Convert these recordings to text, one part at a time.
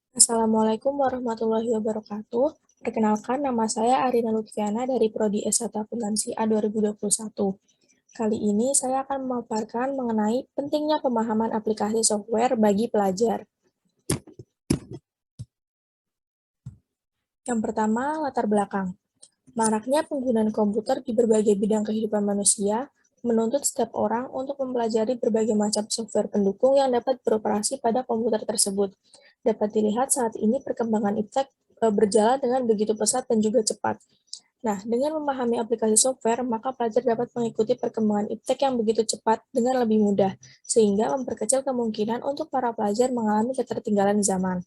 Assalamualaikum warahmatullahi wabarakatuh. Perkenalkan, nama saya Arina Lutfiana dari Prodi S1 Akuntansi A 2021. Kali ini saya akan memaparkan mengenai pentingnya pemahaman aplikasi software bagi pelajar. Yang pertama, latar belakang. Maraknya penggunaan komputer di berbagai bidang kehidupan manusia menuntut setiap orang untuk mempelajari berbagai macam software pendukung yang dapat beroperasi pada komputer tersebut. Dapat dilihat saat ini perkembangan iptek berjalan dengan begitu pesat dan juga cepat. Nah, dengan memahami aplikasi software, maka pelajar dapat mengikuti perkembangan iptek yang begitu cepat dengan lebih mudah, sehingga memperkecil kemungkinan untuk para pelajar mengalami ketertinggalan zaman.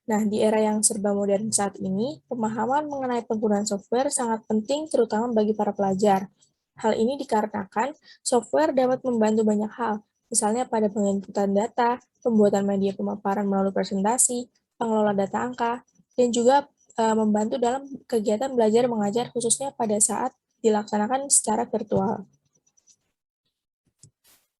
Nah, di era yang serba modern saat ini, pemahaman mengenai penggunaan software sangat penting terutama bagi para pelajar. Hal ini dikarenakan software dapat membantu banyak hal, misalnya pada penginputan data, pembuatan media pemaparan melalui presentasi, pengelola data angka, dan juga membantu dalam kegiatan belajar mengajar khususnya pada saat dilaksanakan secara virtual.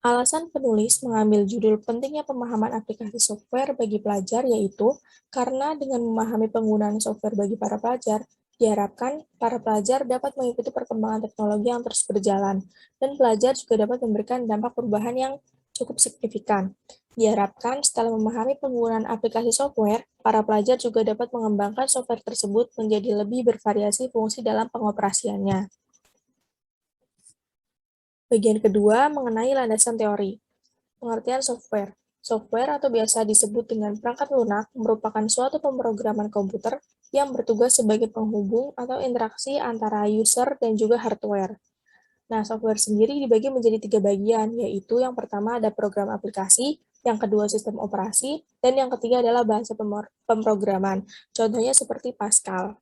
Alasan penulis mengambil judul pentingnya pemahaman aplikasi software bagi pelajar yaitu karena dengan memahami penggunaan software bagi para pelajar, diharapkan para pelajar dapat mengikuti perkembangan teknologi yang terus berjalan, dan pelajar juga dapat memberikan dampak perubahan yang cukup signifikan. Diharapkan setelah memahami penggunaan aplikasi software, para pelajar juga dapat mengembangkan software tersebut menjadi lebih bervariasi fungsi dalam pengoperasiannya. Bagian kedua mengenai landasan teori. Pengertian software. Software atau biasa disebut dengan perangkat lunak merupakan suatu pemrograman komputer yang bertugas sebagai penghubung atau interaksi antara user dan juga hardware. Nah, software sendiri dibagi menjadi 3 bagian, yaitu yang pertama ada program aplikasi, yang kedua sistem operasi, dan yang ketiga adalah bahasa pemrograman. Contohnya seperti Pascal.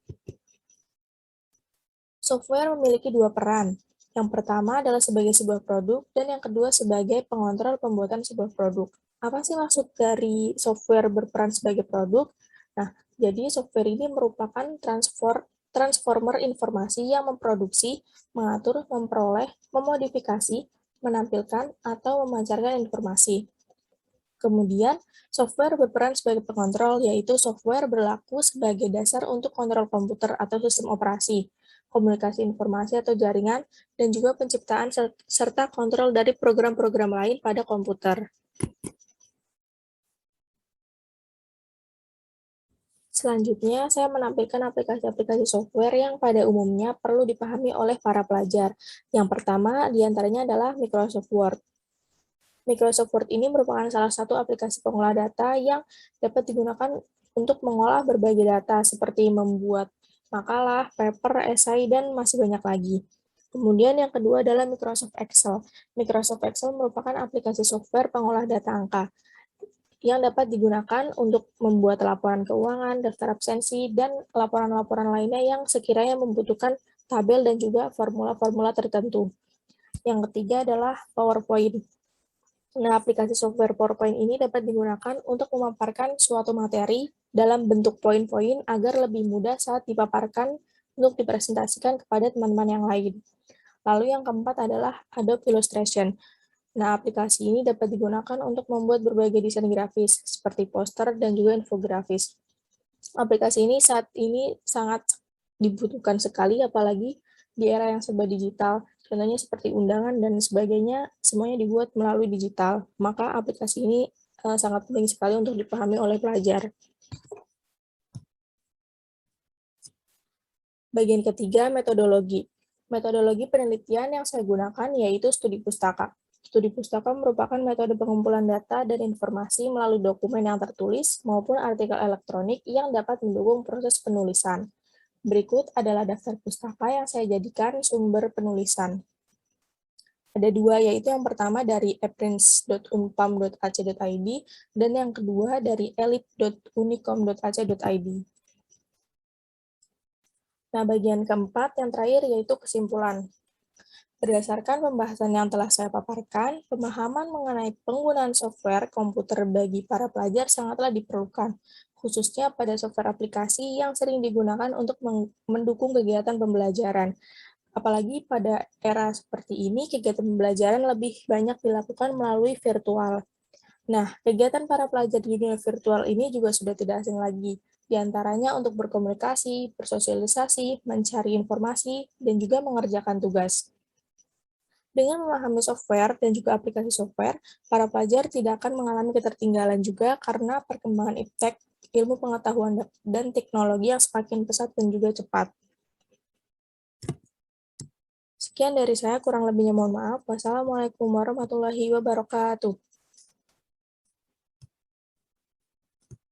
Software memiliki 2 peran. Yang pertama adalah sebagai sebuah produk, dan yang kedua sebagai pengontrol pembuatan sebuah produk. Apa sih maksud dari software berperan sebagai produk? Nah, jadi software ini merupakan transformer informasi yang memproduksi, mengatur, memperoleh, memodifikasi, menampilkan, atau memancarkan informasi. Kemudian, software berperan sebagai pengontrol, yaitu software berlaku sebagai dasar untuk kontrol komputer atau sistem operasi, komunikasi informasi atau jaringan, dan juga penciptaan serta kontrol dari program-program lain pada komputer. Selanjutnya, saya menampilkan aplikasi-aplikasi software yang pada umumnya perlu dipahami oleh para pelajar. Yang pertama, diantaranya adalah Microsoft Word. Microsoft Word ini merupakan salah satu aplikasi pengolah data yang dapat digunakan untuk mengolah berbagai data, seperti membuat makalah, paper, esai, dan masih banyak lagi. Kemudian yang kedua adalah Microsoft Excel. Microsoft Excel merupakan aplikasi software pengolah data angka yang dapat digunakan untuk membuat laporan keuangan, daftar absensi, dan laporan-laporan lainnya yang sekiranya membutuhkan tabel dan juga formula-formula tertentu. Yang ketiga adalah PowerPoint. Nah, aplikasi software PowerPoint ini dapat digunakan untuk memaparkan suatu materi dalam bentuk poin-poin agar lebih mudah saat dipaparkan untuk dipresentasikan kepada teman-teman yang lain. Lalu yang keempat adalah Adobe Illustration. Nah, aplikasi ini dapat digunakan untuk membuat berbagai desain grafis, seperti poster dan juga infografis. Aplikasi ini saat ini sangat dibutuhkan sekali, apalagi di era yang serba digital. Contohnya seperti undangan dan sebagainya, semuanya dibuat melalui digital. Maka aplikasi ini sangat penting sekali untuk dipahami oleh pelajar. Bagian ketiga, metodologi. Metodologi penelitian yang saya gunakan yaitu studi pustaka. Studi pustaka merupakan metode pengumpulan data dan informasi melalui dokumen yang tertulis maupun artikel elektronik yang dapat mendukung proses penulisan. Berikut adalah daftar pustaka yang saya jadikan sumber penulisan. Ada 2, yaitu yang pertama dari eprints.unpam.ac.id dan yang kedua dari elite.unicom.ac.id. Nah, bagian keempat yang terakhir yaitu kesimpulan. Berdasarkan pembahasan yang telah saya paparkan, pemahaman mengenai penggunaan software komputer bagi para pelajar sangatlah diperlukan, khususnya pada software aplikasi yang sering digunakan untuk mendukung kegiatan pembelajaran. Apalagi pada era seperti ini, kegiatan pembelajaran lebih banyak dilakukan melalui virtual. Nah, kegiatan para pelajar di dunia virtual ini juga sudah tidak asing lagi, di antaranya untuk berkomunikasi, bersosialisasi, mencari informasi, dan juga mengerjakan tugas. Dengan memahami software dan juga aplikasi software, para pelajar tidak akan mengalami ketertinggalan juga karena perkembangan iptek, ilmu pengetahuan dan teknologi yang semakin pesat dan juga cepat. Sekian dari saya, kurang lebihnya mohon maaf. Wassalamualaikum warahmatullahi wabarakatuh.